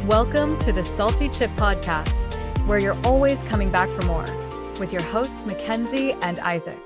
Welcome to the Salty Chip Podcast, where you're always coming back for more, with your hosts Mackenzie and Isaac.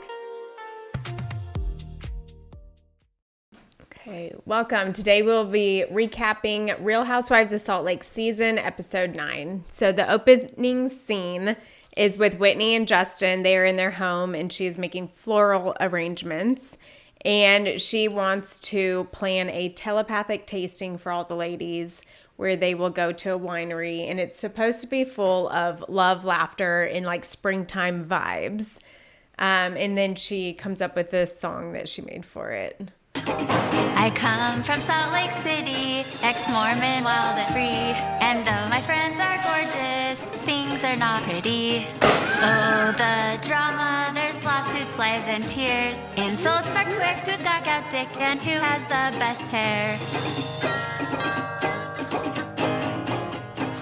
Okay, welcome. Today we'll be recapping Real Housewives of Salt Lake season episode 9. So the opening scene is with Whitney and Justin. They are in their home and she is making floral arrangements. And she wants to plan a telepathic tasting for all the ladies where they will go to a winery. And it's supposed to be full of love, laughter, and like springtime vibes. And then she comes up with this song that she made for it. I come from Salt Lake City, ex-Mormon, wild and free. And though my friends are gorgeous, things are not pretty. Oh, the drama, there's lawsuits, lies, and tears. Insults are quick, who's got dick and who has the best hair.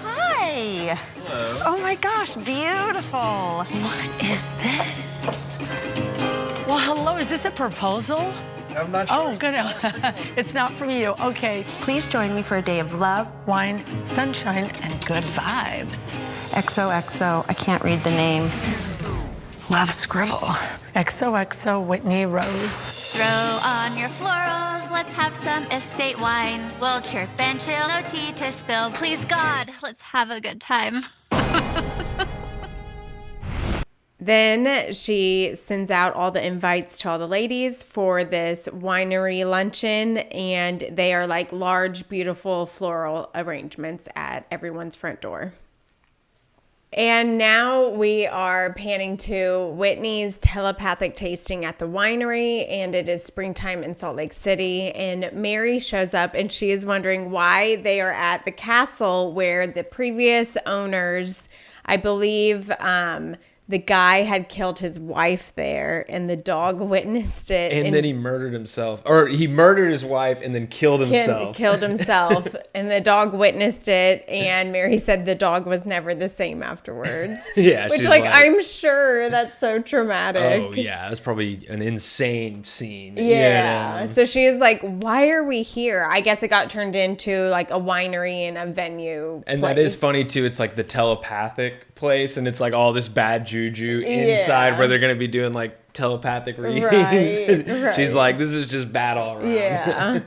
Hi. Hello. Oh my gosh, beautiful. What is this? Well, hello, is this a proposal? I'm not sure. Oh, good. It's not from you. Okay. Please join me for a day of love, wine, sunshine, and good vibes. XOXO, I can't read the name. Love scribble. XOXO Whitney Rose. Throw on your florals, let's have some estate wine. We'll chirp and chill, no tea to spill. Please God, let's have a good time. Then she sends out all the invites to all the ladies for this winery luncheon, and they are like large, beautiful floral arrangements at everyone's front door. And now we are panning to Whitney's telepathic tasting at the winery, and it is springtime in Salt Lake City. And Mary shows up, and she is wondering why they are at the castle where the previous owners, I believe, the guy had killed his wife there, and the dog witnessed it. And then he murdered himself. Or he murdered his wife and then killed himself. Killed himself. And the dog witnessed it, and Mary said the dog was never the same afterwards. Yeah, Which, she's I'm sure that's so traumatic. Oh, yeah. That's probably an insane scene. Yeah. You know? So she is like, why are we here? I guess it got turned into like a winery and a venue And place. that is funny, too. It's like the telepathic place, and it's like all this bad juju inside where they're going to be doing like telepathic readings. Right. She's like, this is just bad all around. Yeah.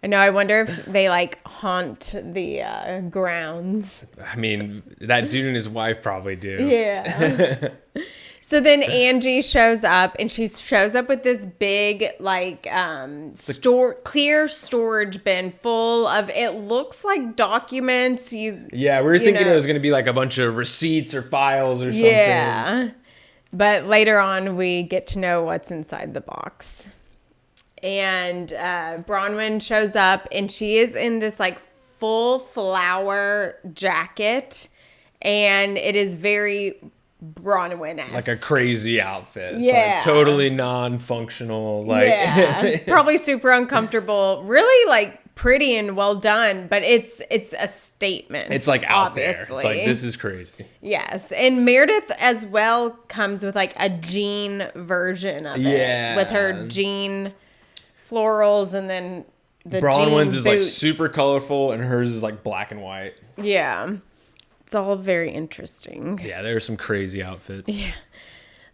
I know. I wonder if they like haunt the grounds. I mean, that dude and his wife probably do. Yeah. So then Angie shows up, and she shows up with this big, like, clear storage bin full of, it looks like documents. Yeah, we were thinking it was going to be like a bunch of receipts or files or something. Yeah. But later on, we get to know what's inside the box. And Bronwyn shows up, and she is in this, like, full flower jacket, and it is very Bronwyn-esque. Like a crazy outfit. It's Yeah. like totally non-functional. Like, yeah, it's probably super uncomfortable. Really, like, pretty and well done, but it's a statement. it's like out obviously. there. It's like, this is crazy. Yes, and Meredith as well comes with like a jean version of it, with her jean florals and then the Bronwyn's jean is like boots. super colorful, and hers is like black and white. Yeah, it's all very interesting. Yeah, there are some crazy outfits. Yeah.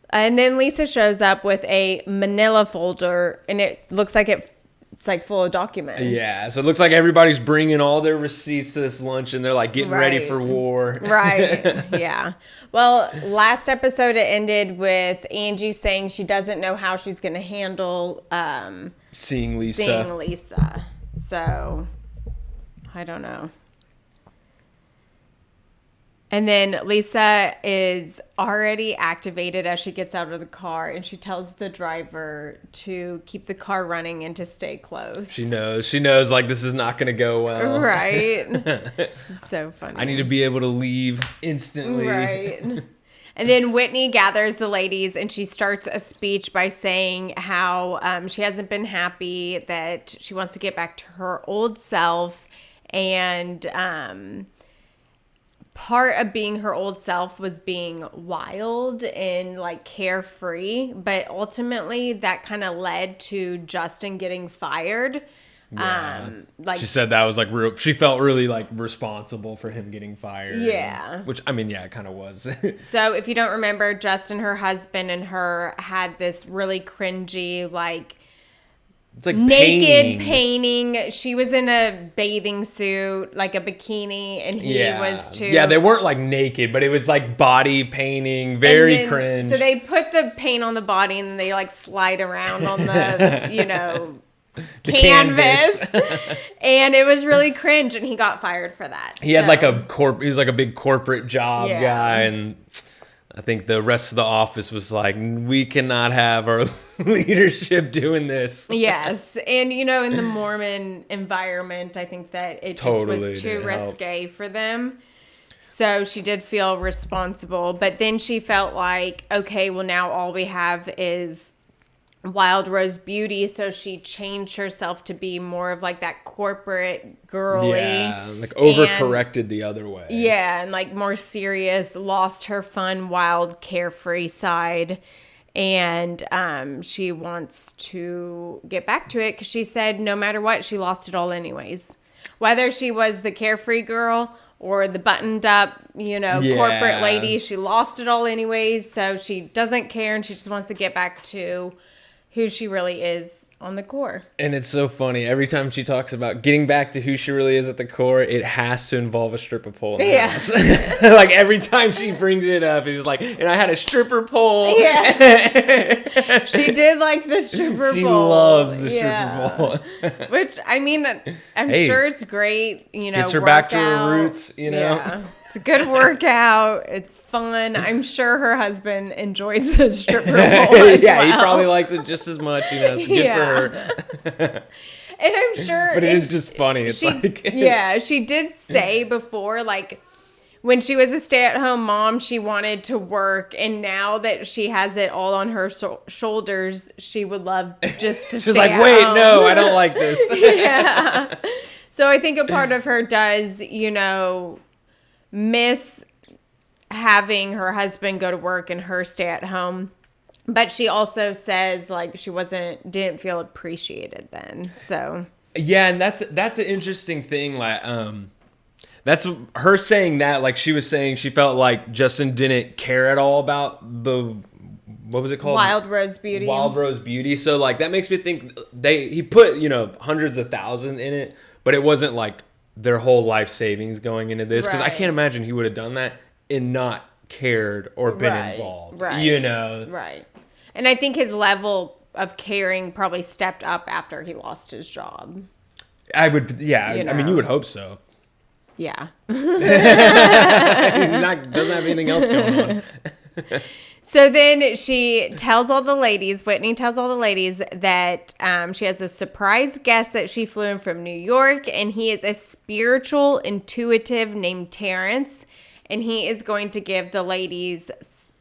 And then Lisa shows up with a manila folder, and it looks like it's like full of documents. Yeah, so it looks like everybody's bringing all their receipts to this lunch, and they're like getting ready Right. for war. Right. Yeah. Well, last episode it ended with Angie saying she doesn't know how she's going to handle Seeing Lisa. seeing Lisa. So, I don't know. And then Lisa is already activated as she gets out of the car, and she tells the driver to keep the car running and to stay close. She knows like this is not going to go well. Right. It's so funny. I need to be able to leave instantly. Right. And then Whitney gathers the ladies, and she starts a speech by saying how she hasn't been happy, that she wants to get back to her old self, and part of being her old self was being wild and like carefree, but ultimately that kind of led to Justin getting fired. Yeah. Like she said that was like real. She felt really like responsible for him getting fired. Yeah. Which I mean, yeah, it kind of was. So if you don't remember, Justin, her husband, and her had this really cringy like. It's like naked painting. She was in a bathing suit, like a bikini, and he was too. Yeah, they weren't like naked, but it was like body painting, very cringe. So they put the paint on the body and they like slide around on the, the canvas. And it was really cringe, and he got fired for that. He had like he was like a big corporate job guy, and I think the rest of the office was like, we cannot have our leadership doing this. Yes. And, in the Mormon environment, I think that it just was too risque for them. So she did feel responsible. But then she felt like, okay, well, now all we have is Wild Rose Beauty. So she changed herself to be more of like that corporate girly. Yeah, like overcorrected the other way. Yeah, and like more serious, lost her fun, wild, carefree side. And she wants to get back to it because she said no matter what, she lost it all anyways. Whether she was the carefree girl or the buttoned up, corporate lady, she lost it all anyways. So she doesn't care, and she just wants to get back to who she really is on the core. And it's so funny. Every time she talks about getting back to who she really is at the core, it has to involve a stripper pole in the house. Like every time she brings it up, it's just like, and I had a stripper pole. Yeah. She did like the stripper pole. She loves the stripper pole. Which, I mean, I'm sure it's great, Gets her back to her roots, Yeah. It's a good workout. It's fun. I'm sure her husband enjoys the stripper pole as well. He probably likes it just as much. It's good for her. And I'm sure. But it is just funny. It's she did say before, like, when she was a stay-at-home mom, she wanted to work, and now that she has it all on her shoulders, she would love just to She's stay like, at wait, home. no, I don't like this. Yeah. So I think a part of her does, miss having her husband go to work and her stay at home. But she also says like she didn't feel appreciated then. So yeah, and that's an interesting thing. Like that's her saying that, like she was saying she felt like Justin didn't care at all about what was it called? Wild Rose Beauty. Wild Rose Beauty. So like that makes me think he put, hundreds of thousands in it, but it wasn't like their whole life savings going into this, because I can't imagine he would have done that and not cared or been involved. Right. And I think his level of caring probably stepped up after he lost his job. I would, I mean, you would hope so. Yeah. He doesn't have anything else going on. So then Whitney tells all the ladies that she has a surprise guest that she flew in from New York, and he is a spiritual intuitive named Terrence, and he is going to give the ladies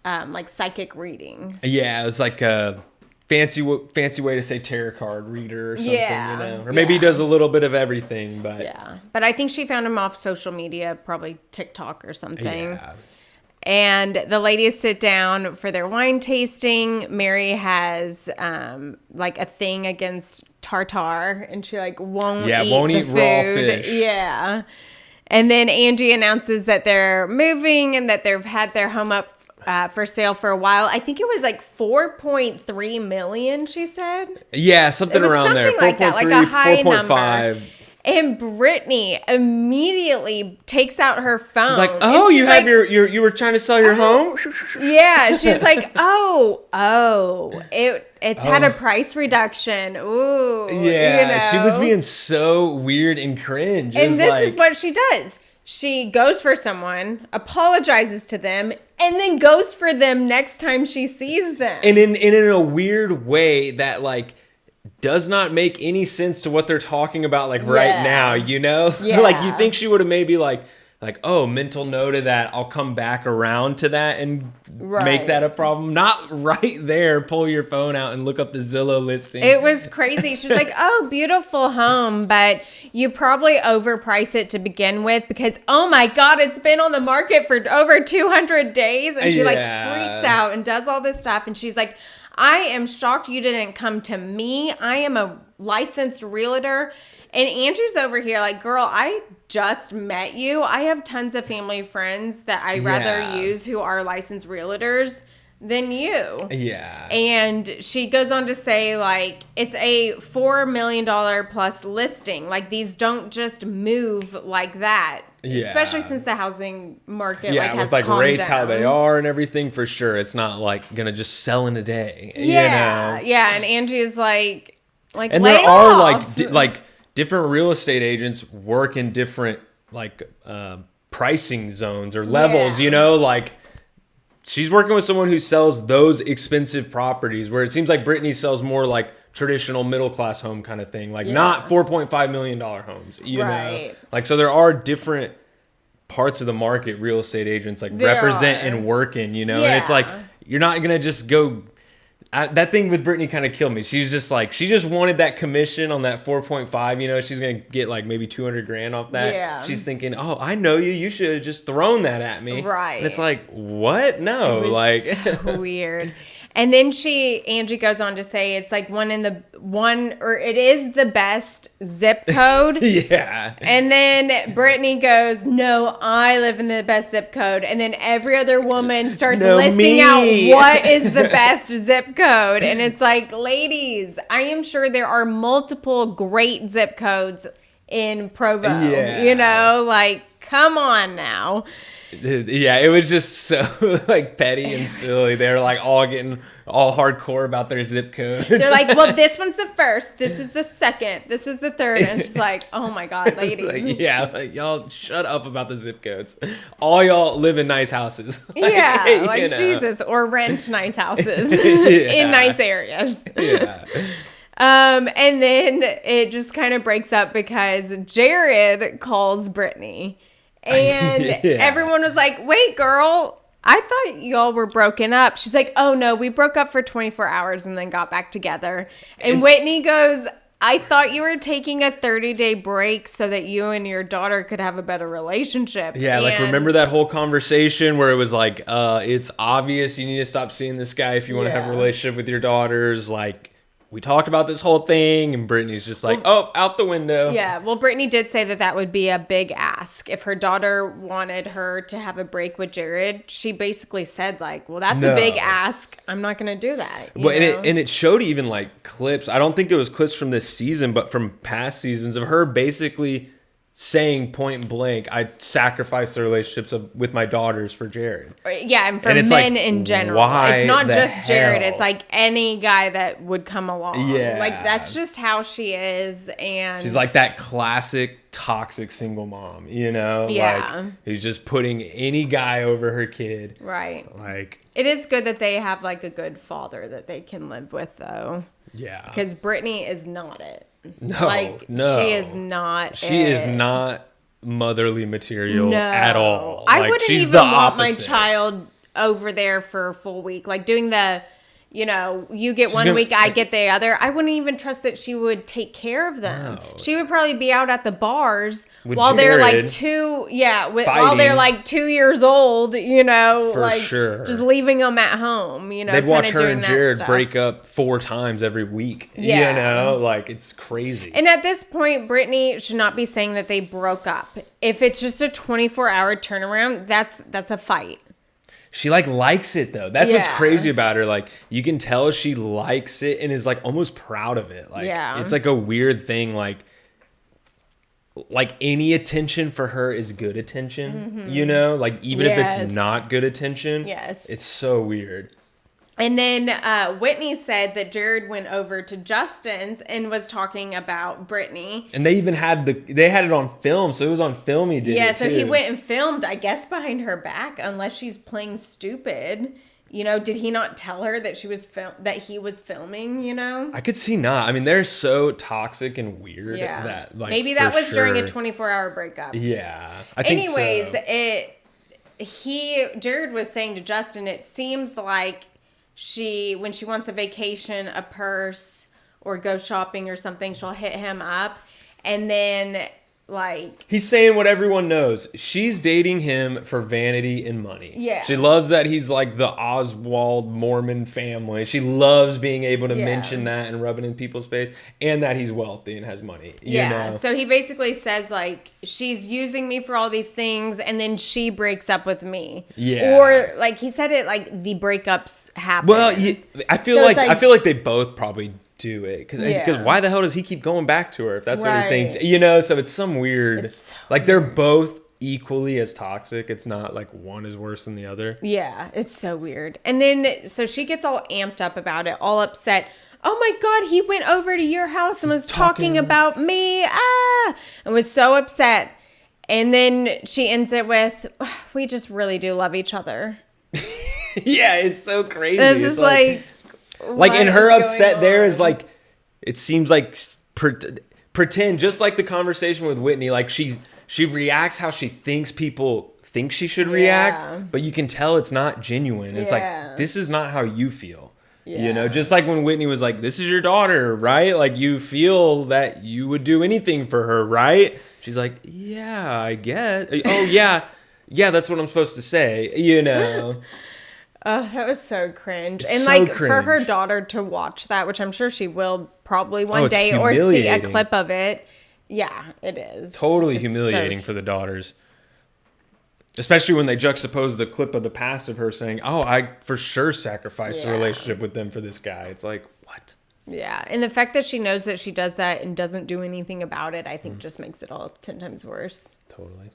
like psychic readings. Yeah, it was like a fancy way to say tarot card reader or something, or maybe he does a little bit of everything, but But I think she found him off social media, probably TikTok or something. Yeah. And the ladies sit down for their wine tasting. Mary has like a thing against tartar, and she like won't eat the raw food. fish. Yeah. And then Angie announces that they're moving and that they've had their home up for sale for a while. I think it was like 4.3 million, she said. Yeah, something around there. 4.3, like that, like a high 4.5. number. And Brittany immediately takes out her phone. She's like, "Oh, you have you were trying to sell your home?" Yeah, she's like, it's had a price reduction. Ooh, yeah, she was being so weird and cringe. And this is what she does. She goes for someone, apologizes to them, and then goes for them next time she sees them. And in a weird way that like does not make any sense to what they're talking about like right now, Yeah. Like you think she would have maybe like, oh, mental note of that, I'll come back around to that and make that a problem. Not right there, pull your phone out and look up the Zillow listing. It was crazy. She was like, oh, beautiful home, but you probably overprice it to begin with because, oh my God, it's been on the market for over 200 days. And she like freaks out and does all this stuff. And she's like, I am shocked you didn't come to me. I am a licensed realtor. And Angie's over here like, girl, I just met you. I have tons of family friends that I rather use who are licensed realtors than you. Yeah. And she goes on to say, like, it's a $4 million plus listing. Like, these don't just move like that. Yeah. Especially since the housing market Yeah, like has with like calmed rates down. how they are and everything, for sure. It's not like gonna just sell in a day. Yeah. You know? Yeah. And Angie is like and lay there are off. like different real estate agents work in different like pricing zones or levels. Yeah. You know, like she's working with someone who sells those expensive properties, where it seems like Brittany sells more like traditional middle class home kind of thing, like not $4.5 million homes. You know, like so there are different parts of the market real estate agents like represent and work in. You know, and it's like you're not gonna just go. That thing with Brittany kind of killed me. She's just like, she just wanted that commission on that 4.5. You know, she's going to get like maybe 200 grand off that. Yeah. She's thinking, oh, I know you. You should have just thrown that at me. Right. And it's like, what? No. It was like so weird. And then Angie goes on to say it's like it is the best zip code. Yeah. And then Brittany goes, no, I live in the best zip code. And then every other woman starts listing out what is the best zip code. And it's like, ladies, I am sure there are multiple great zip codes in Provo. Yeah. You know, like, come on now. Yeah, it was just so like petty and silly. They were like all getting all hardcore about their zip codes. They're like, well, this one's the first, this is the second, this is the third. And it's just like, oh my God, ladies. Like, yeah, like y'all shut up about the zip codes. All y'all live in nice houses. Like, yeah, like you know. Jesus, or rent nice houses in nice areas. Yeah. And then it just kind of breaks up because Jared calls Brittany. And everyone was like, wait, girl, I thought y'all were broken up. She's like, oh, no, we broke up for 24 hours and then got back together. And Whitney goes, I thought you were taking a 30-day break so that you and your daughter could have a better relationship. Yeah, like remember that whole conversation where it was like, it's obvious you need to stop seeing this guy if you want to have a relationship with your daughters. Like, we talked about this whole thing, and Brittany's just like, out the window. Yeah, well, Brittany did say that would be a big ask. If her daughter wanted her to have a break with Jared, she basically said, like, well, that's a big ask. I'm not going to do that. Well, and it showed even, like, clips. I don't think it was clips from this season, but from past seasons of her basically saying point blank, I sacrificed the relationships with my daughters for Jared. Yeah, and for men like, in general. Why it's not just hell? Jared. It's like any guy that would come along. Yeah. Like, that's just how she is. And she's like that classic toxic single mom, you know? Yeah. Like, who's just putting any guy over her kid. Right. Like, it is good that they have, like, a good father that they can live with, though. Yeah. Because Brittany is not it. No, like, no. She is not She it. is not motherly material at all. I like, wouldn't she's even the want my opposite. child over there for a full week. Like, doing the, you know, you get one gonna- week, I get the other. I wouldn't even trust that she would take care of them. No. She would probably be out at the bars With while they're like Jared. while they're Fighting. like 2 years old, you know, For like sure. just leaving them at home, you know. They'd watch kinda her doing and that Jared stuff. break up 4 times every week. Yeah. You know, like, it's crazy. And at this point, Brittany should not be saying that they broke up. If it's just a 24-hour turnaround, that's a fight. She like likes it though. That's what's Yeah. crazy about her. Like, you can tell she likes it and is like almost proud of it. Like, it's like a weird thing. Like any attention for her is good attention, you know? Like, even if it's not good attention, it's so weird. And then Whitney said that Jared went over to Justin's and was talking about Brittany. And they even had it on film, so it was on film. He did it so too. he went and filmed, I guess, behind her back, unless she's playing stupid. You know, did he not tell her that that he was filming? You know, I could see not. I mean, they're so toxic and weird that like maybe that was during a sure. 24-hour breakup. Yeah, I think Anyways, so. Jared was saying to Justin, it seems like when she wants a vacation, a purse, or go shopping or something, she'll hit him up. And then like... He's saying what everyone knows. She's dating him for vanity and money. Yeah. She loves that he's like the Oswald Mormon family. She loves being able to mention that and rub it in people's face, and that he's wealthy and has money. You know? So he basically says, like, she's using me for all these things, and then she breaks up with me. Yeah. Or, like, he said it like the breakups happen. Well, I feel like they both probably do it because why the hell does he keep going back to her if that's what he thinks, you know? So it's some weird, so like they're both equally as toxic. It's not like one is worse than the other. Yeah, it's so weird. And then so she gets all amped up about it, all upset. Oh my God, he went over to your house and was talking about me. And was so upset. And then she ends it with, we just really do love each other. Yeah, it's so crazy. It's just like and her upset there is like, it seems like pretend, just like the conversation with Whitney, like she reacts how she thinks people think she should react, but you can tell it's not genuine. It's like, this is not how you feel. You know, just like when Whitney was like, this is your daughter, right? Like you feel that you would do anything for her, right? She's like, yeah, I get. Oh, yeah. Yeah, that's what I'm supposed to say, you know. Oh, that was so cringe. And So like for cringe. her daughter to watch that, which I'm sure she will probably one it's day, or see a humiliating. clip of it. Yeah, it is. Totally It's humiliating for the daughters. Especially when they juxtapose the clip of the past of her saying, oh, I for sure sacrificed a relationship with them for this guy. It's like, what? Yeah, and the fact that she knows that she does that and doesn't do anything about it, I think just makes it all 10 times worse. Totally.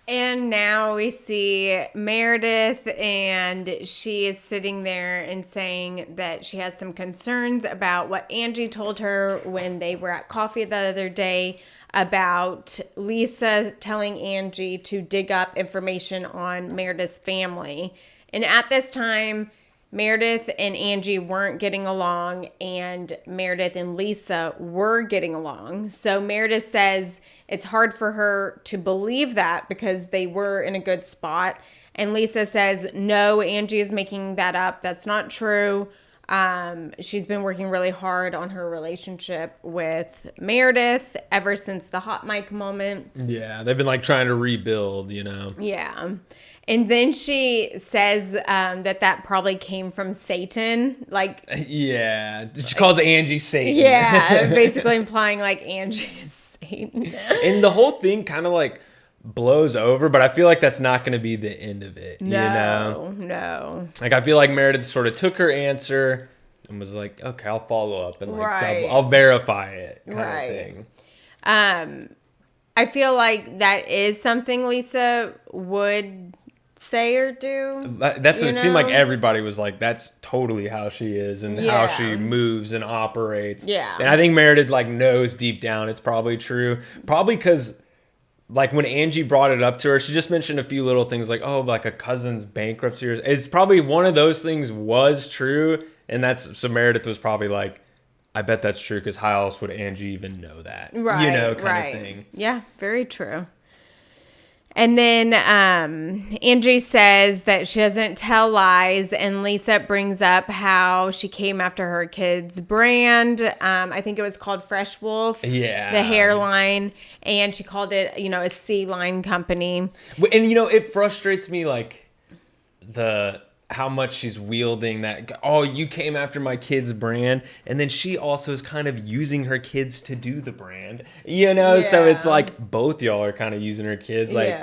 And now we see Meredith, and she is sitting there and saying that she has some concerns about what Angie told her when they were at coffee the other day about Lisa telling Angie to dig up information on Meredith's family. And at this time, Meredith and Angie weren't getting along, and Meredith and Lisa were getting along. So Meredith says it's hard for her to believe that because they were in a good spot. And Lisa says, no, Angie is making that up. That's not true. She's been working really hard on her relationship with Meredith ever since the hot mic moment. Yeah, they've been like trying to rebuild, you know. Yeah. And then she says that probably came from Satan. Like, yeah. She calls Angie Satan. yeah, basically implying like Angie is Satan. And the whole thing kind of like blows over, but I feel like that's not going to be the end of it. No, you know? no. Like, I feel like Meredith sort of took her answer and was like, okay, I'll follow up and like Right. I'll verify it kind Right. of thing. I feel like that is something Lisa would say or do. That's what You it seemed like know? everybody was like, that's totally how she is and how Yeah. she moves and operates. Yeah. And I think Meredith like knows deep down it's probably true. Probably because like when Angie brought it up to her, she just mentioned a few little things like, oh, like a cousin's bankruptcy. It's probably one of those things was true. And so Meredith was probably like, I bet that's true because how else would Angie even know that? Right, You know, kind right. of thing. Yeah, very true. And then Angie says that she doesn't tell lies, and Lisa brings up how she came after her kid's brand. I think it was called Fresh Wolf. Yeah. The hairline, and she called it, a sea line company. And it frustrates me like how much she's wielding that, oh, you came after my kid's brand, and then she also is kind of using her kids to do the brand, so it's like both y'all are kind of using her kids, like,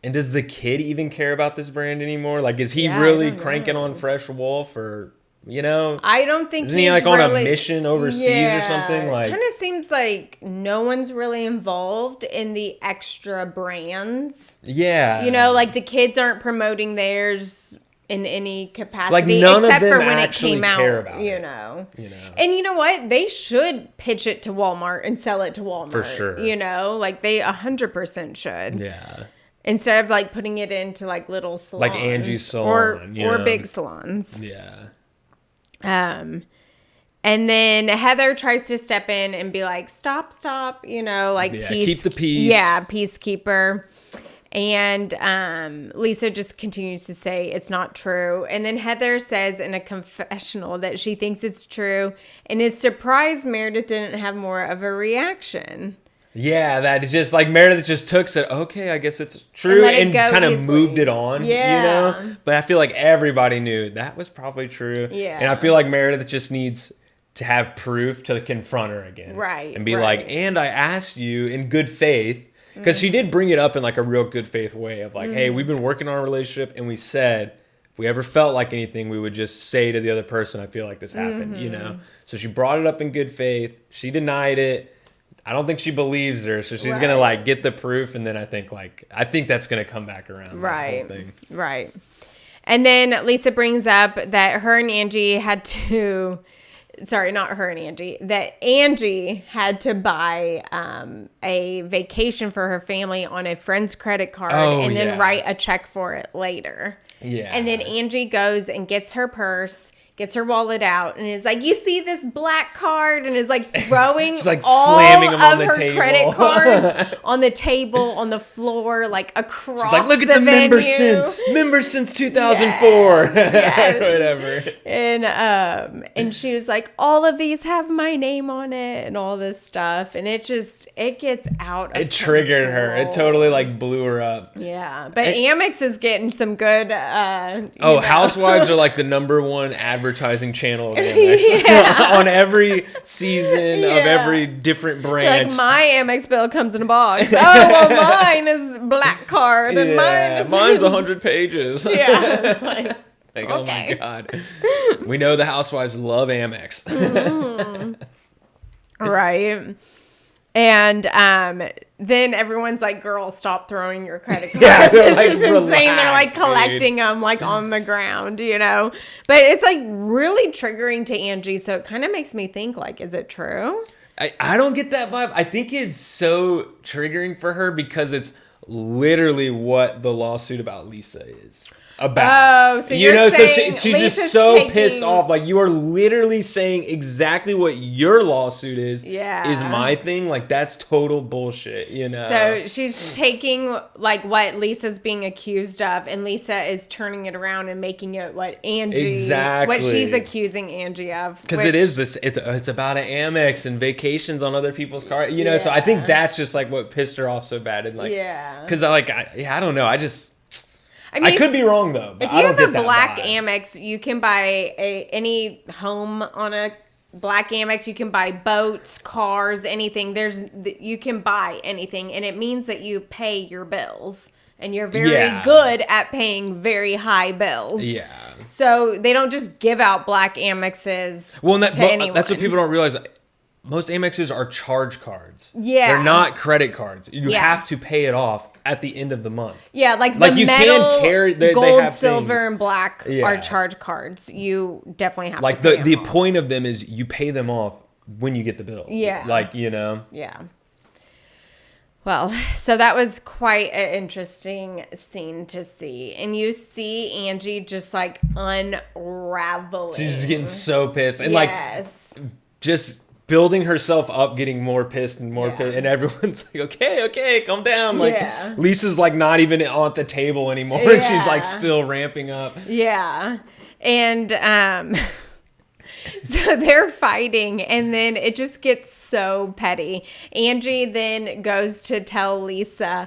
and does the kid even care about this brand anymore? Like, is he really cranking on Fresh Wolf, or I don't think isn't he like on really, a mission overseas or something? Like, kind of seems like no one's really involved in the extra brands. Yeah, Like the kids aren't promoting theirs in any capacity, like none except of them for when it actually came care out, about it. And you know what? They should pitch it to Walmart and sell it to Walmart. For sure. Like they 100% should. Yeah. Instead of like putting it into like little salons. Like Angie's salon. Or big salons. Yeah. And then Heather tries to step in and be like, stop, like keep the peace. Yeah, peacekeeper. And Lisa just continues to say it's not true. And then Heather says in a confessional that she thinks it's true and is surprised Meredith didn't have more of a reaction. Yeah, that is just like Meredith just took said, okay, I guess it's true, and kind of moved it on, you know? But I feel like everybody knew that was probably true. Yeah. And I feel like Meredith just needs to have proof to confront her again. Right. And be like, and I asked you in good faith, because she did bring it up in like a real good faith way of like, hey, we've been working on a relationship, and we said if we ever felt like anything, we would just say to the other person, I feel like this happened, you know? So she brought it up in good faith. She denied it. I don't think she believes her, so she's gonna like get the proof, and then I think that's gonna come back around. Right. That whole thing. Right. And then Lisa brings up that her and Angie had to, sorry, not her and Angie, that Angie had to buy a vacation for her family on a friend's credit card and then write a check for it later. Yeah. And then Angie goes and gets her purse, gets her wallet out, and is like, you see this black card? And is like throwing like all slamming them of on the her table. credit cards on the table, on the floor, like across She's like, look at the venue. member since 2004. Yes. Whatever. And she was like, all of these have my name on it and all this stuff. And it gets out of It triggered her. It totally like blew her up. Yeah. But Amex is getting some good, Housewives are like the #1 advertising channel of Amex. On every season of every different branch. Like, my Amex bill comes in a box. Oh, well, mine is black card and mine's 100 pages. Yeah. It's like, like, oh my God. We know the housewives love Amex. Right. And then everyone's like, girl, stop throwing your credit cards. Yeah, This like, is insane. They're like relax, collecting them like on the ground, you know? But it's like really triggering to Angie. So it kind of makes me think, like, is it true? I don't get that vibe. I think it's so triggering for her because it's literally what the lawsuit about Lisa is about. Oh, so you're saying she's Lisa's just so taking... pissed off. Like, you are literally saying exactly what your lawsuit is. Yeah. Is my thing. Like, that's total bullshit, you know? So she's taking like what Lisa's being accused of, and Lisa is turning it around and making it what she's accusing Angie of. Because it is this, it's about an Amex and vacations on other people's cars, you know? So I think that's just like what pissed her off so bad. And like, because I don't know. I mean, I could be wrong though. If you have a black Amex, you can buy any home on a black Amex. You can buy boats, cars, anything. You can buy anything, and it means that you pay your bills, and you're very good at paying very high bills. Yeah. So they don't just give out black Amexes to anyone. That's what people don't realize. Most Amexes are charge cards. Yeah. They're not credit cards. You have to pay it off at the end of the month. Yeah, like the you metal, can carry, they gold, have silver, things. and black are charge cards. You definitely have to pay the them off. point of them is you pay them off when you get the bill. Yeah. Like, you know. Yeah. Well, so that was quite an interesting scene to see. And you see Angie just like unraveling. She's just getting so pissed. And like just building herself up, getting more pissed and more pissed, and everyone's like, okay, calm down. Like Lisa's like not even on the table anymore, and she's like still ramping up. Yeah. And so they're fighting, and then it just gets so petty. Angie then goes to tell Lisa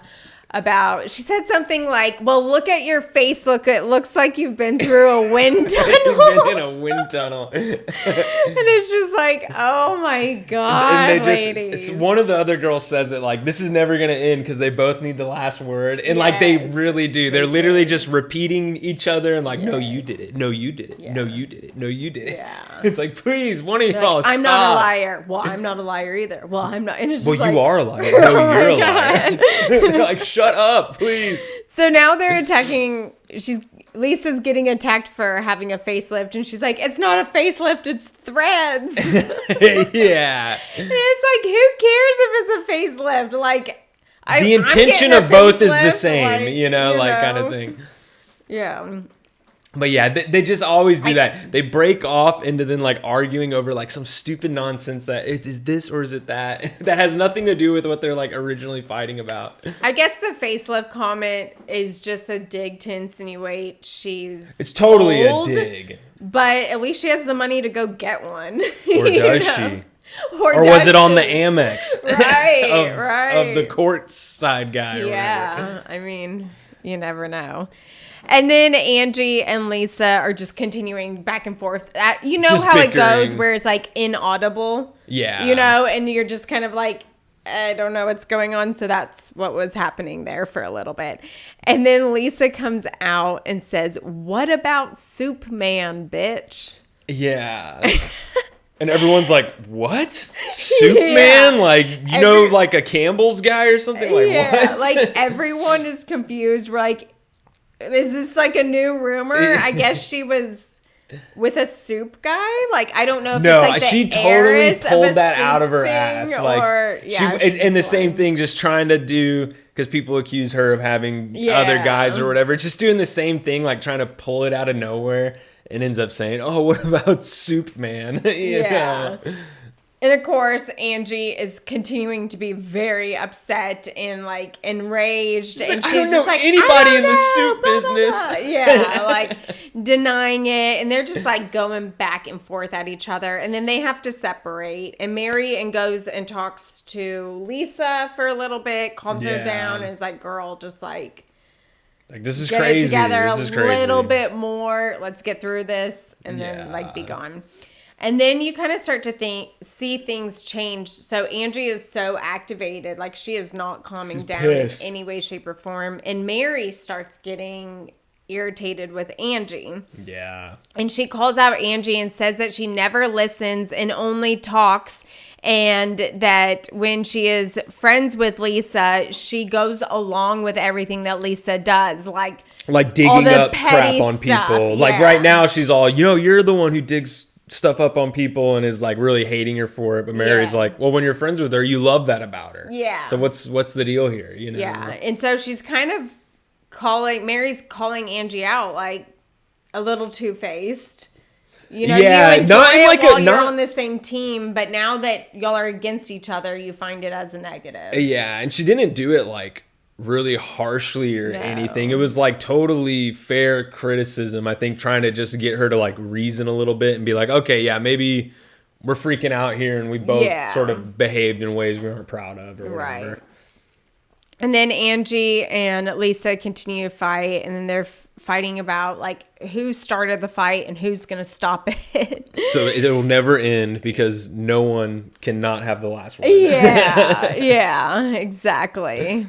about, she said something like, well, look at your face. It looks like you've been through a wind tunnel. You've been in a wind tunnel. And it's just like, oh my God, and ladies. One of the other girls says it like, this is never going to end because they both need the last word. And like, they really do. They're literally just repeating each other and like, no, you did it. No, you did it. No, you did it. No, you did it. Yeah. It's like, please, one of y'all like, I'm not a liar. Well, I'm not a liar either. Well, I'm not. And it's just you are a liar. No, you're a liar. Like, shut up, please. So now they're attacking. Lisa's getting attacked for having a facelift, and she's like, it's not a facelift, it's threads. Yeah. And it's like, who cares if it's a facelift? Like, the intention of both is the same, you know, kind of thing. Yeah. But yeah, they just always do that. They break off into then like arguing over like some stupid nonsense that is this or is it that? That has nothing to do with what they're like originally fighting about. I guess the facelift comment is just a dig to insinuate it's totally old, a dig. But at least she has the money to go get one. Or does she? Or was it on the Amex? Right, of the court side guy or whatever. I mean, you never know. And then Angie and Lisa are just continuing back and forth. You know Just how bickering. it goes where it's like inaudible? Yeah. You know, and you're just kind of like, I don't know what's going on. So that's what was happening there for a little bit. And then Lisa comes out and says, "What about Soup Man, bitch?" Yeah. And everyone's like, what? Soup Man? Like, you know, like a Campbell's guy or something? Like, what? Like everyone is confused. We're like, is this like a new rumor? I guess she was with a soup guy. Like, I don't know if it's like the she totally heiress pulled of a that out soup of her thing, ass. Like, or, yeah, and the same thing, just trying to do, because people accuse her of having other guys or whatever. Just doing the same thing, like trying to pull it out of nowhere, and ends up saying, "Oh, what about Soup Man?" You know? And of course, Angie is continuing to be very upset and like enraged, and I she's don't just know like, anybody in the "I soup don't know, blah, business." blah, blah." Yeah, like denying it, and they're just like going back and forth at each other, and then they have to separate. And Mary goes and talks to Lisa for a little bit, calms her down, and is like, "Girl, just like this is get crazy. it together This is a crazy. little bit more. Let's get through this, and then like be gone." And then you kind of start to see things change. So Angie is so activated, like she is not calming down pissed. in any way, shape, or form. And Mary starts getting irritated with Angie. Yeah. And she calls out Angie and says that she never listens and only talks. And that when she is friends with Lisa, she goes along with everything that Lisa does. Like digging up crap on stuff. people. Like right now she's all, you're the one who digs stuff up on people and is like really hating her for it. But Mary's like, well, when you're friends with her, you love that about her. Yeah. So what's the deal here? You know? Yeah. And so she's kind of Mary's calling Angie out like a little two-faced. You know, you enjoy not it like while you're on the same team, but now that y'all are against each other, you find it as a negative. Yeah, and she didn't do it like really harshly or anything. It was like totally fair criticism, I think, trying to just get her to like reason a little bit and be like, okay, yeah, maybe we're freaking out here and we both sort of behaved in ways we weren't proud of or whatever. Right. And then Angie and Lisa continue to fight, and then they're fighting about like who started the fight and who's going to stop it. So it'll never end because no one cannot have the last word. Yeah, exactly.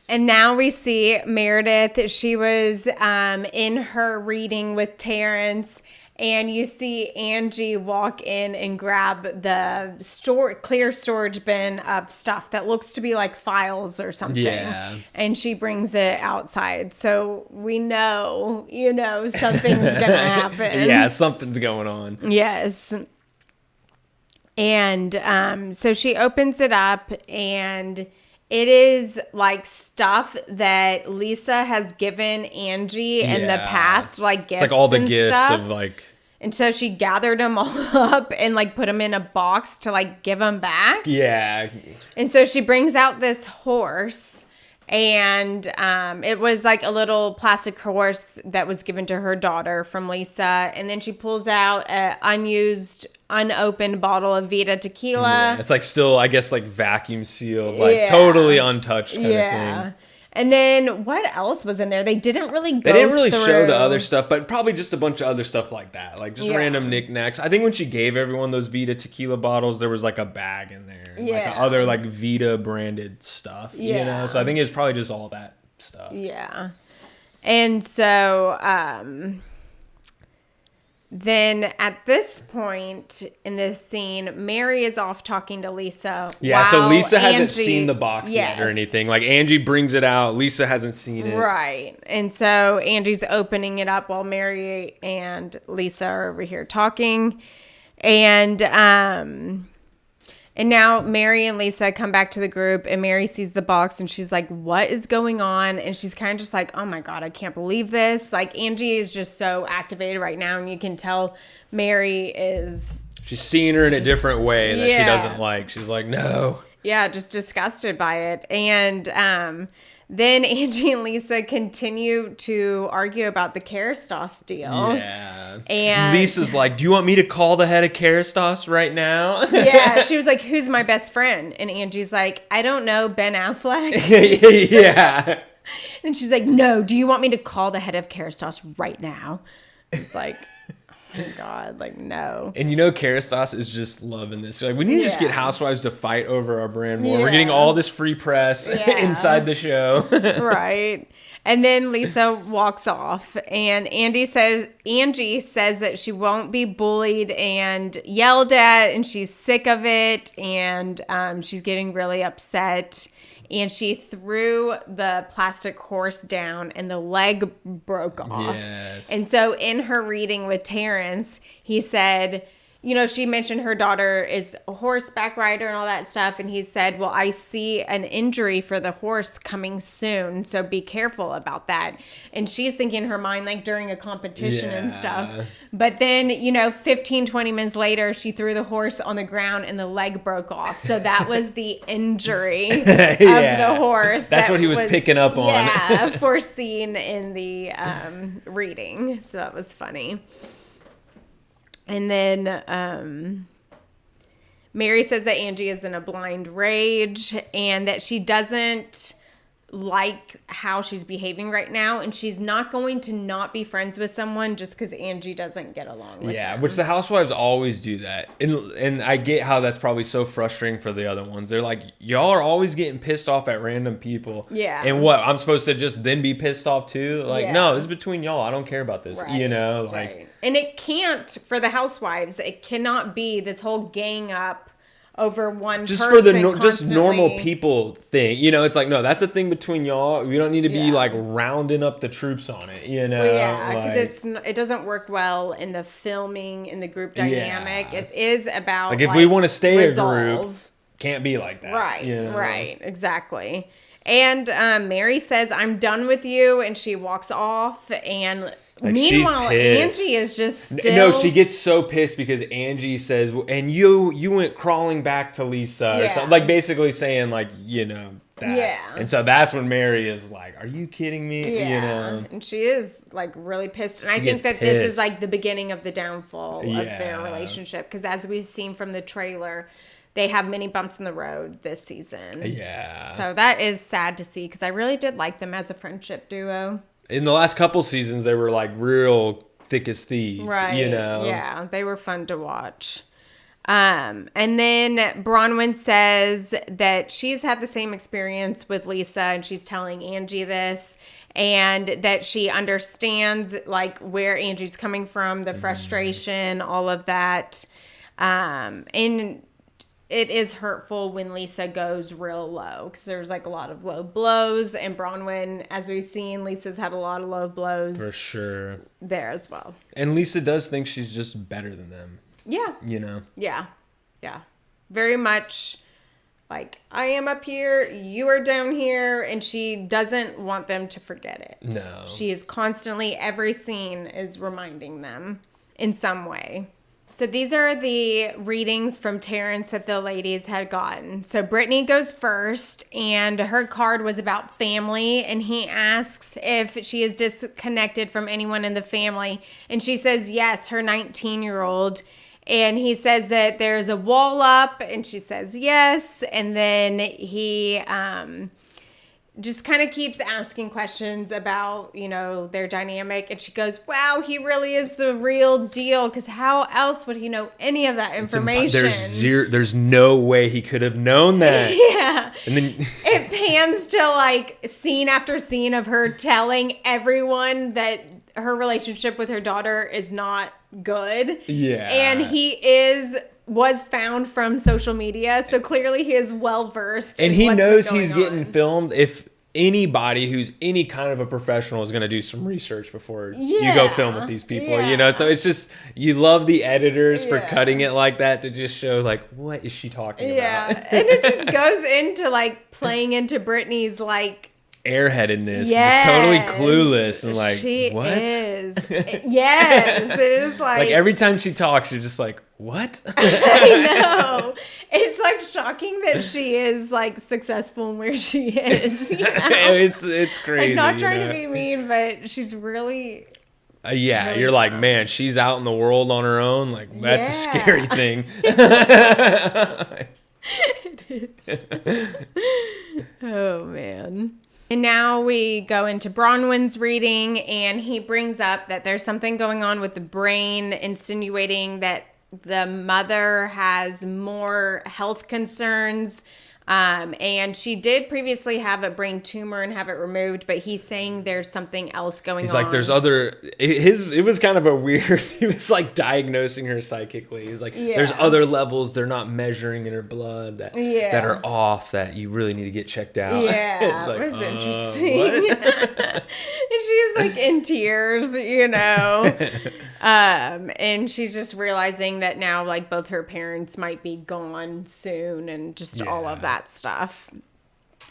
And now we see Meredith. She was in her reading with Terrence, and you see Angie walk in and grab the clear storage bin of stuff that looks to be like files or something. Yeah. And she brings it outside. So we know, something's going to happen. Yeah, something's going on. Yes. And so she opens it up, and it is like stuff that Lisa has given Angie in the past, like gifts. It's like all the and gifts stuff. of like. And so she gathered them all up and like put them in a box to like give them back. Yeah. And so she brings out this horse, and it was like a little plastic horse that was given to her daughter from Lisa. And then she pulls out an unopened bottle of Vita tequila. Yeah, it's like still, I guess, like vacuum sealed, like totally untouched kind of thing. And then what else was in there? They didn't really go They didn't really through. show the other stuff, but probably just a bunch of other stuff like that. Like just random knickknacks. I think when she gave everyone those Vita tequila bottles, there was like a bag in there. Like other like Vita branded stuff. You know? So I think it was probably just all that stuff. Yeah. And so then at this point in this scene, Mary is off talking to Lisa. Yeah, so Lisa hasn't Angie, seen the box yet or anything. Like Angie brings it out. Lisa hasn't seen it. Right. And so Angie's opening it up while Mary and Lisa are over here talking. And now Mary and Lisa come back to the group, and Mary sees the box and she's like, what is going on? And she's kind of just like, oh my God, I can't believe this. Like Angie is just so activated right now, and you can tell Mary is... She's seeing her in a different way that she doesn't like. She's like, no. Yeah, just disgusted by it. And Then Angie and Lisa continue to argue about the Kerastase deal. Yeah. And Lisa's like, do you want me to call the head of Kerastase right now? yeah, she was like, who's my best friend? And Angie's like, I don't know, Ben Affleck. Yeah. And she's like, no, do you want me to call the head of Kerastase right now? It's like, oh my God, like, no. And Kerastase is just loving this. Like, we need to just get housewives to fight over our brand more. Yeah. We're getting all this free press inside the show. Right. And then Lisa walks off, and Angie says that she won't be bullied and yelled at, and she's sick of it, and she's getting really upset. And she threw the plastic horse down and the leg broke off. Yes. And so in her reading with Terrence, he said, she mentioned her daughter is a horseback rider and all that stuff. And he said, well, I see an injury for the horse coming soon. So be careful about that. And she's thinking in her mind, like during a competition and stuff. But then, 15, 20 minutes later, she threw the horse on the ground and the leg broke off. So that was the injury of the horse. That's what he was picking up on. Yeah, foreseen in the reading. So that was funny. And then Mary says that Angie is in a blind rage and that she doesn't like how she's behaving right now, and she's not going to not be friends with someone just because Angie doesn't get along with them. Which the housewives always do that. And I get how that's probably so frustrating for the other ones. They're like, y'all are always getting pissed off at random people. Yeah. And what, I'm supposed to just then be pissed off too? Like, no, this is between y'all. I don't care about this. Right, right. And it can't, for the housewives, it cannot be this whole gang up over one just person for the just normal people thing, it's like, no, that's a thing between y'all. We don't need to be like rounding up the troops on it, Well, because it doesn't work well in the filming, in the group dynamic. It is about like if we want to stay resolve. a group, can't be like that, right, exactly. And Mary says, I'm done with you, and she walks off. And meanwhile, Angie is just still... No, she gets so pissed because Angie says, and you went crawling back to Lisa. Or something, like basically saying like, that. Yeah. And so that's when Mary is like, are you kidding me? And she is like really pissed. And I think that this is like the beginning of the downfall of their relationship. Because as we've seen from the trailer, they have many bumps in the road this season. Yeah. So that is sad to see because I really did like them as a friendship duo. In the last couple seasons, they were like real thick as thieves, right? Yeah, they were fun to watch. And then Bronwyn says that she's had the same experience with Lisa, and she's telling Angie this, and that she understands like where Angie's coming from, the frustration, all of that. And it is hurtful when Lisa goes real low because there's like a lot of low blows, and Bronwyn, as we've seen, Lisa's had a lot of low blows for sure there as well. And Lisa does think she's just better than them. Yeah. Yeah. Very much like, I am up here, you are down here, and she doesn't want them to forget it. No. She is constantly, every scene is reminding them in some way. So these are the readings from Terrence that the ladies had gotten. So Brittany goes first, and her card was about family, and he asks if she is disconnected from anyone in the family, and she says yes, her 19-year-old. And he says that there's a wall up, and she says yes, and then he just kind of keeps asking questions about, their dynamic. And she goes, wow, he really is the real deal. Because how else would he know any of that information? There's no way he could have known that. Yeah. And then it pans to like scene after scene of her telling everyone that her relationship with her daughter is not good. Yeah. And he was found from social media, so clearly he is well versed. And he knows he's getting filmed. If anybody who's any kind of a professional is going to do some research before you go film with these people, so it's just, you love the editors for cutting it like that to just show like, what is she talking about? And it just goes into like playing into Brittany's like airheadedness, Yes. just totally clueless, and like, she what? is. Yes, it is Like every time she talks, you're just like, what? I know. It's like shocking that she is like successful in where she is. You know? It's crazy. Like not trying you know? to be mean, but she's really. Yeah, really you're like, dumb. man, she's out in the world on her own. Like, that's a scary Yeah. thing. Oh man. And now we go into Bronwyn's reading, and he brings up that there's something going on with the brain, insinuating that the mother has more health concerns. And she did previously have a brain tumor and have it removed, but he's saying there's something else going on. He's like, there's other. It was kind of a weird. He was like diagnosing her psychically. He's like, there's other levels they're not measuring in her blood that are off that you really need to get checked out. Yeah, Like, it was interesting. And she's like in tears, you know. And she's just realizing that now, like, both her parents might be gone soon, and just all of that stuff.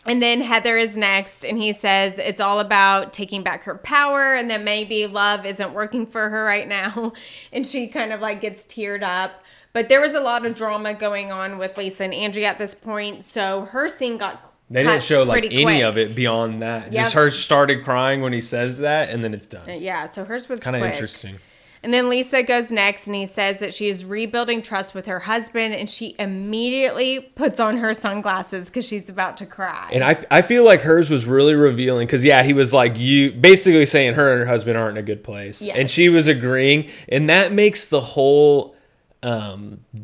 And then Heather is next, and he says it's all about taking back her power, and that maybe love isn't working for her right now. And she kind of like gets teared up. But there was a lot of drama going on with Lisa and Angie at this point, so her scene got They didn't show like pretty any quick. of it beyond that. Yep. Just her started crying when he says that, and then it's done. Yeah, so hers was Kind of quick. interesting. And then Lisa goes next, and he says that she is rebuilding trust with her husband, and she immediately puts on her sunglasses because she's about to cry. And I feel like hers was really revealing because, he was like, you basically saying her and her husband aren't in a good place. Yes. And she was agreeing. And that makes the whole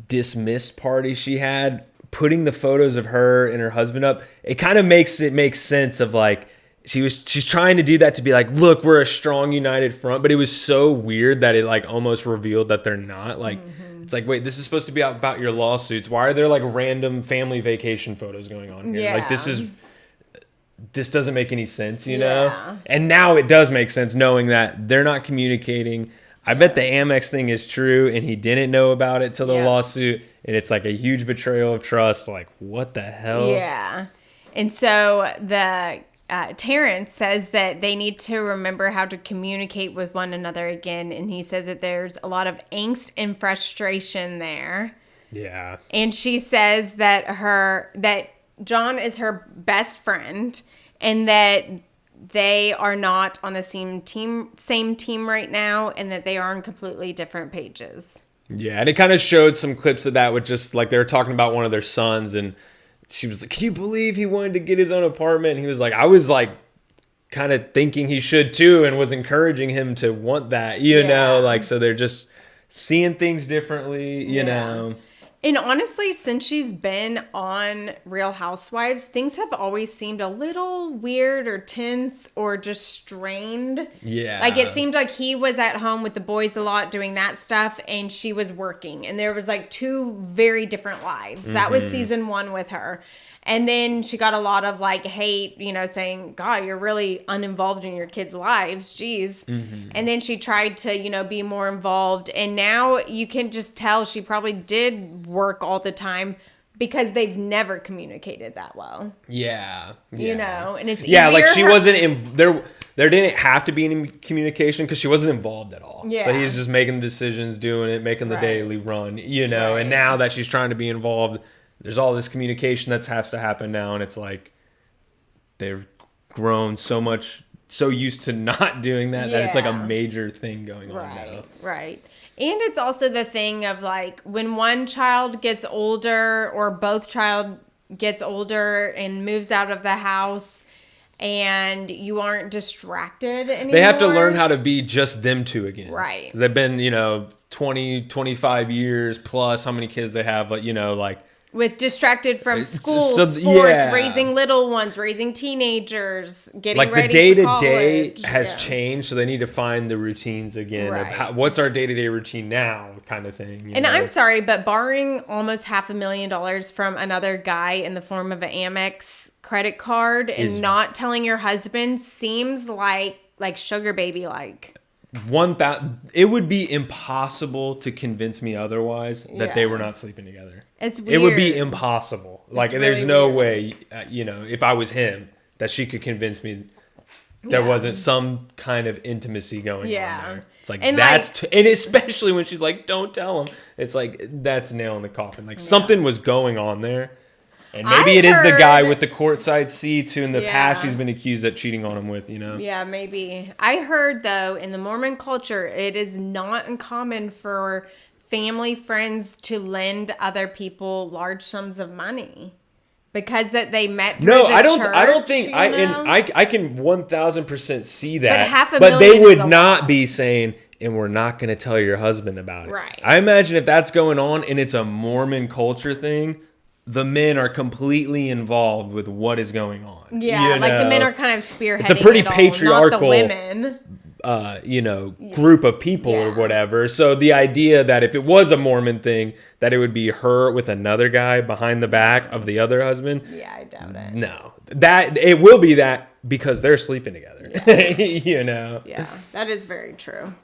dismissed party she had, putting the photos of her and her husband up, it kind of makes it make sense of like, she's trying to do that to be like, look, we're a strong united front, but it was so weird that it like almost revealed that they're not. Like, it's like, wait, this is supposed to be about your lawsuits. Why are there like random family vacation photos going on here? Yeah. Like, this doesn't make any sense, you know? Yeah. And now it does make sense knowing that they're not communicating. I bet the Amex thing is true and he didn't know about it till the lawsuit, and it's like a huge betrayal of trust. Like, what the hell? Yeah. And so the Terrence says that they need to remember how to communicate with one another again, and he says that there's a lot of angst and frustration there. Yeah. And she says that John is her best friend, and that they are not on the same team right now, and that they are on completely different pages. Yeah, and it kind of showed some clips of that with just like they were talking about one of their sons, and she was like, can you believe he wanted to get his own apartment? And he was like, I was like kind of thinking he should too, and was encouraging him to want that, you know, like, so they're just seeing things differently, you know. And honestly, since she's been on Real Housewives, things have always seemed a little weird or tense or just strained. Yeah. Like it seemed like he was at home with the boys a lot doing that stuff, and she was working. And there was like two very different lives. That was season 1 with her. And then she got a lot of like hate, you know, saying, God, you're really uninvolved in your kids' lives. Jeez. And then she tried to, you know, be more involved. And now you can just tell she probably did work all the time because they've never communicated that well. Yeah. You know, and it's yeah, like easier she her- wasn't in there didn't have to be any communication because she wasn't involved at all. Yeah. So he was just making the decisions, doing it, making the Right. daily run, you know. And Right. now that she's trying to be involved, there's all this communication that has to happen now, and it's like they've grown so used to not doing that that it's like a Yeah. major thing going on now. Right. And it's also the thing of like when one child gets older or both child gets older and moves out of the house and you aren't distracted anymore. They have to learn how to be just them two again. Right. 'Cause they've been, 20, 25 years plus how many kids they have, like, like with distracted from It's school, so- sports, yeah. raising little ones, raising teenagers, getting like the ready day for to day college. has Yeah. changed, so they need to find the routines again Right. of what's our day to day routine now, kind of thing. And I'm sorry, but borrowing almost $500,000 from another guy in the form of an Amex credit card and Is- not telling your husband seems like sugar baby like. It would be impossible to convince me otherwise that they Yeah. were not sleeping together. It's weird. It would be impossible. Like, It's there's really no weird. way, if I was him, that she could convince me there wasn't some kind of intimacy going on there. It's like, and that's and especially when she's like, don't tell him. It's like, that's nail in the coffin. Like something was going on there. And maybe it is the guy with the courtside seats who in the past she's been accused of cheating on him with, you know? Yeah, maybe. I heard, though, in the Mormon culture, it is not uncommon for family friends to lend other people large sums of money. Because that they met through the I church, don't think you I know? and I can 1000% see that. But they $500,000 would is a not lot. be saying, and we're not going to tell your husband about it. Right. I imagine if that's going on and it's a Mormon culture thing, the men are completely involved with what is going on. Yeah, like the men are kind of spearheading. It's a pretty it all, patriarchal, not the women. Group of people or whatever. So the idea that if it was a Mormon thing, that it would be her with another guy behind the back of the other husband. Yeah, I doubt it. No, that it will be that because they're sleeping together. You know. Yeah, that is very true.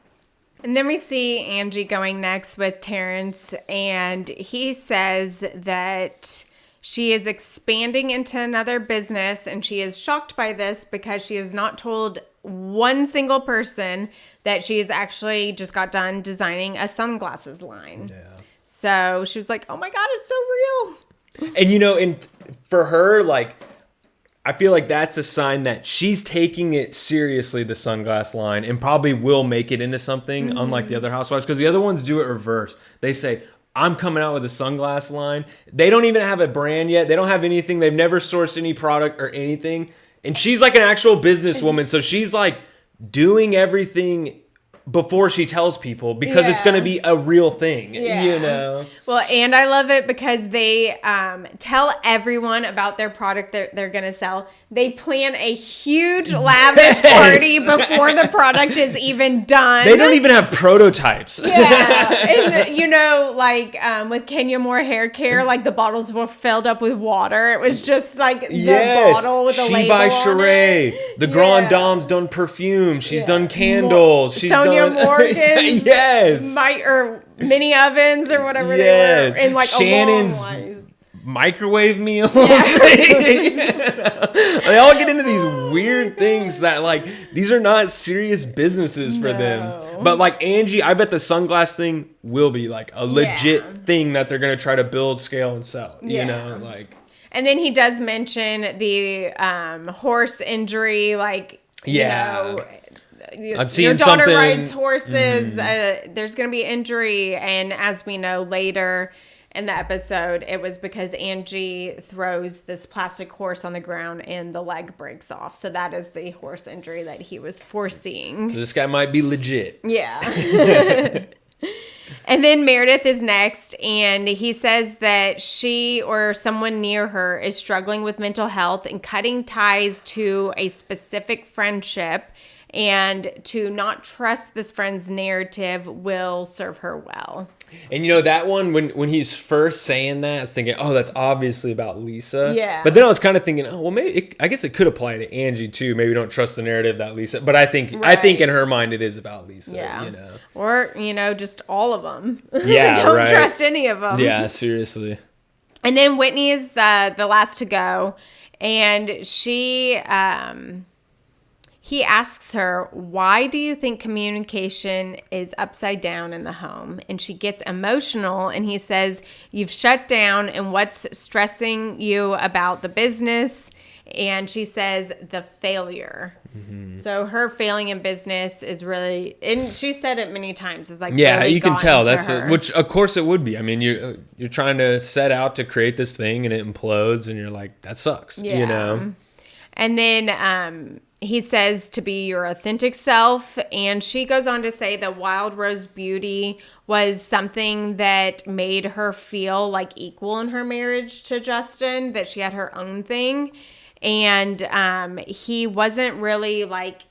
And then we see Angie going next with Terrence, and he says that she is expanding into another business, and she is shocked by this because she has not told one single person that she has actually just got done designing a sunglasses line. Yeah. So she was like, oh my God, it's so real. And, you know, and for her, like, I feel like that's a sign that she's taking it seriously, the sunglass line, and probably will make it into something, unlike the other housewives, because the other ones do it reverse. They say, I'm coming out with a sunglass line. They don't even have a brand yet. They don't have anything. They've never sourced any product or anything. And she's like an actual businesswoman. So she's like doing everything before she tells people because it's going to be a real thing, you know? Well, and I love it because they tell everyone about their product that they're going to sell. They plan a huge lavish party before the product is even done. They don't even have prototypes. Yeah. And, you know, like with Kenya Moore hair care, like the bottles were filled up with water. It was just like the bottle with the label by on Sheree. it. The Grand Dame's done perfume. She's done candles. She's Sonia done Morgan's or mini ovens or whatever they were. And like Shannon's a long list. Microwave meals. They all get into these weird things that like these are not serious businesses for them. But like Angie, I bet the sunglass thing will be like a legit thing that they're gonna try to build, scale, and sell. You know, like. And then he does mention the horse injury, like you know. I've seen your daughter something. rides horses. There's going to be injury, and as we know later in the episode, it was because Angie throws this plastic horse on the ground and the leg breaks off. So that is the horse injury that he was foreseeing. So this guy might be legit. Yeah. And then Meredith is next, and he says that she or someone near her is struggling with mental health and cutting ties to a specific friendship, and to not trust this friend's narrative will serve her well. And you know, that one, when he's first saying that, I was thinking, oh, that's obviously about Lisa. Yeah. But then I was kind of thinking, oh, well, maybe, I guess it could apply to Angie too. Maybe don't trust the narrative that Lisa, but I think in her mind it is about Lisa, you know. Or, you know, just all of them. Yeah, Don't trust any of them. Yeah, seriously. And then Whitney is the last to go, and she... he asks her, why do you think communication is upside down in the home? And she gets emotional, and he says, you've shut down, and what's stressing you about the business? And she says, the failure. Mm-hmm. So her failing in business is really, and she said it many times, is like, yeah, really you can tell that's which of course it would be. I mean, you're trying to set out to create this thing and it implodes, and you're like, that sucks, you know? And then, he says to be your authentic self, and she goes on to say that Wild Rose Beauty was something that made her feel like equal in her marriage to Justin, that she had her own thing, and he wasn't really like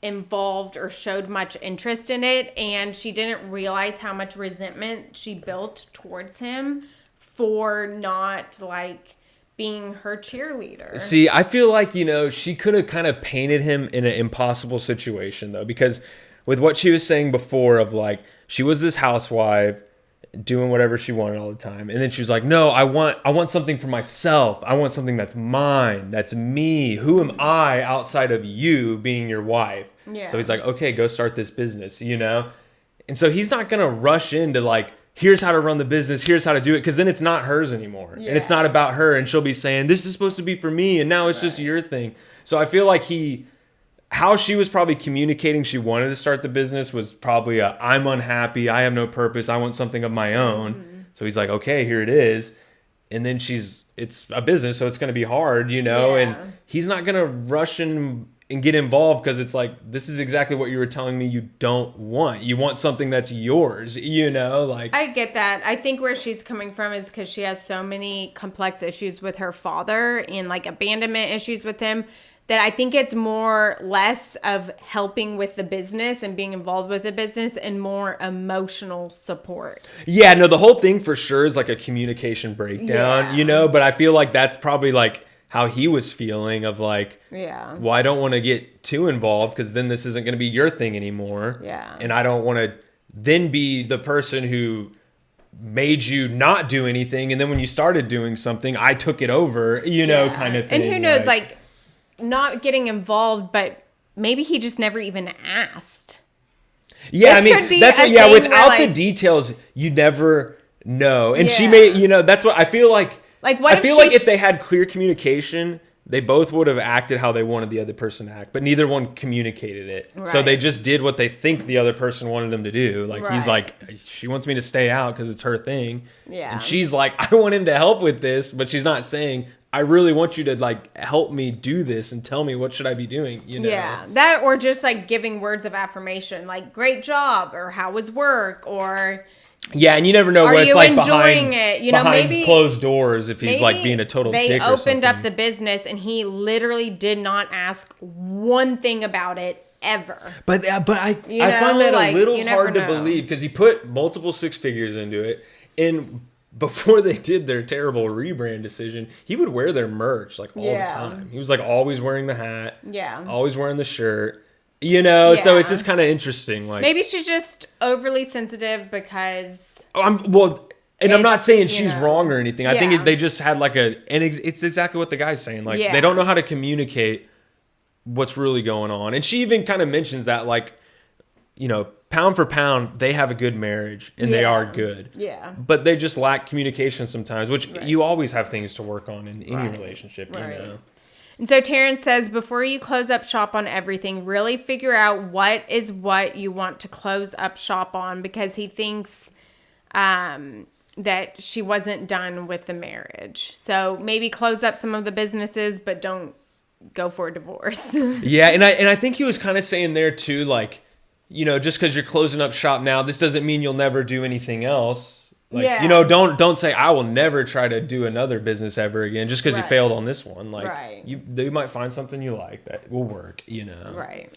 involved or showed much interest in it, and she didn't realize how much resentment she built towards him for not like being her cheerleader. See, I feel like, you know, she could have kind of painted him in an impossible situation, though, because with what she was saying before of like, she was this housewife, doing whatever she wanted all the time. And then she was like, no, I want something for myself. I want something that's mine. That's me. Who am I outside of you being your wife? Yeah. So he's like, okay, go start this business, you know? And so he's not going to rush into like, here's how to run the business. Here's how to do it. Because then it's not hers anymore. Yeah. And it's not about her. And she'll be saying, this is supposed to be for me. And now it's just your thing. So I feel like how she was probably communicating she wanted to start the business was probably I'm unhappy, I have no purpose, I want something of my own. Mm-hmm. So he's like, okay, here it is. And then it's a business, so it's going to be hard, you know, and he's not going to rush in and get involved because it's like, this is exactly what you were telling me you don't want. You want something that's yours, you know, like. I get that. I think where she's coming from is because she has so many complex issues with her father and like abandonment issues with him, that I think it's less of helping with the business and being involved with the business and more emotional support. Yeah, no, the whole thing for sure is like a communication breakdown, you know, but I feel like that's probably like how he was feeling of like, well, I don't want to get too involved because then this isn't going to be your thing anymore. Yeah. And I don't want to then be the person who made you not do anything. And then when you started doing something, I took it over, you know, kind of thing. And who knows, like not getting involved, but maybe he just never even asked. Yeah, this I mean, that's what, without the details, you never know. And she may, you know, that's what I feel like. Like, what if they had clear communication, they both would have acted how they wanted the other person to act, but neither one communicated it. Right. So they just did what they think the other person wanted them to do. Like, he's like, she wants me to stay out because it's her thing. Yeah. And she's like, I want him to help with this, but she's not saying, I really want you to like help me do this and tell me what should I be doing, you know? Yeah, that or just like giving words of affirmation, like great job or how was work or and you never know what it's like behind it? You know, maybe closed doors if he's like being a total dick or something. They opened up the business and he literally did not ask one thing about it ever. But I find that a little hard to believe because he put multiple six figures into it and before they did their terrible rebrand decision, he would wear their merch like all the time. He was like always wearing the hat, always wearing the shirt, you know. So it's just kind of interesting. Like maybe she's just overly sensitive because I'm not saying she's wrong or anything. I think they just had like it's exactly what the guy's saying. Like they don't know how to communicate what's really going on, and she even kind of mentions that like, you know, pound for pound, they have a good marriage and they are good. Yeah. But they just lack communication sometimes, which you always have things to work on in any relationship, you know. And so Terrence says, before you close up shop on everything, really figure out what you want to close up shop on, because he thinks that she wasn't done with the marriage. So maybe close up some of the businesses, but don't go for a divorce. Yeah. And I think he was kind of saying there too, like, you know, just because you're closing up shop now, this doesn't mean you'll never do anything else. Like, you know, don't say I will never try to do another business ever again just because you failed on this one. Like, you might find something you like that will work, you know. Right.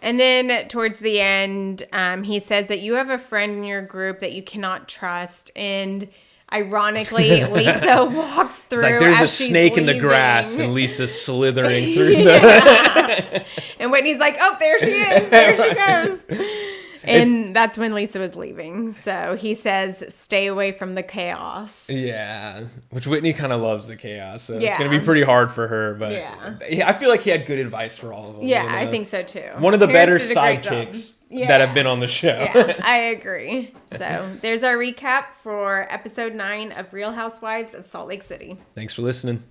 And then towards the end, he says that you have a friend in your group that you cannot trust, and ironically, Lisa walks through. It's like there's a snake in the grass, and Lisa's slithering through the. And Whitney's like, "Oh, there she is! There she goes!" And that's when Lisa was leaving. So he says, "Stay away from the chaos." Yeah, which Whitney kind of loves the chaos, so it's gonna be pretty hard for her. But I feel like he had good advice for all of them. Yeah, you know? I think so too. One of the better sidekicks that have been on the show. Yeah, I agree. So there's our recap for episode 9 of Real Housewives of Salt Lake City. Thanks for listening.